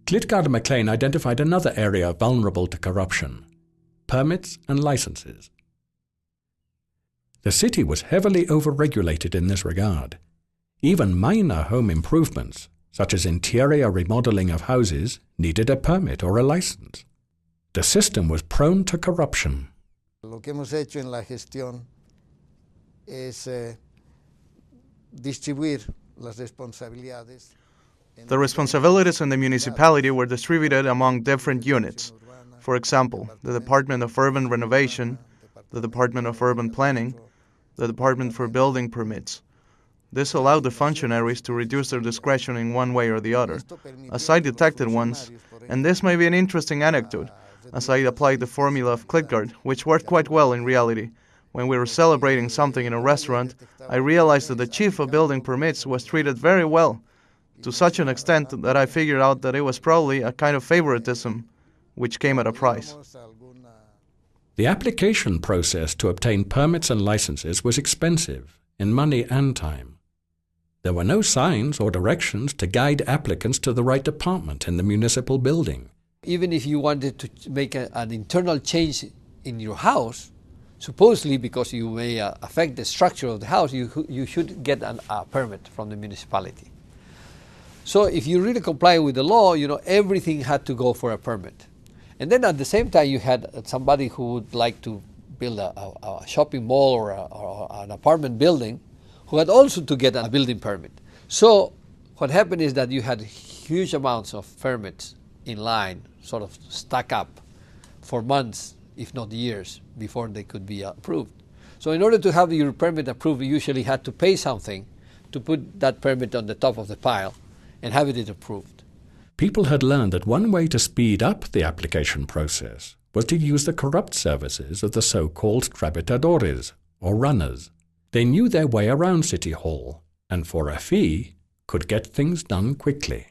Klitgaard-McLean identified another area vulnerable to corruption: permits and licenses. The city was heavily overregulated in this regard. Even minor home improvements, such as interior remodeling of houses, needed a permit or a license. The system was prone to corruption. Lo que hemos hecho en la gestión es distribuir las responsabilidades. The responsibilities in the municipality were distributed among different units. For example, the Department of Urban Renovation, the Department of Urban Planning, the Department for Building Permits. This allowed the functionaries to reduce their discretion in one way or the other, as I detected once, and this may be an interesting anecdote, as I applied the formula of Klitgaard, which worked quite well in reality. When we were celebrating something in a restaurant, I realized that the chief of building permits was treated very well, to such an extent that I figured out that it was probably a kind of favoritism, which came at a price. The application process to obtain permits and licenses was expensive in money and time. There were no signs or directions to guide applicants to the right department in the municipal building. Even if you wanted to make an internal change in your house, supposedly because you may affect the structure of the house, you should get a permit from the municipality. So if you really comply with the law, everything had to go for a permit. And then at the same time, you had somebody who would like to build a shopping mall or an apartment building, who had also to get a building permit. So what happened is that you had huge amounts of permits in line, sort of stack up for months, if not years, before they could be approved. So in order to have your permit approved, you usually had to pay something to put that permit on the top of the pile and have it approved. People had learned that one way to speed up the application process was to use the corrupt services of the so-called trabitadores, or runners. They knew their way around City Hall, and for a fee, could get things done quickly.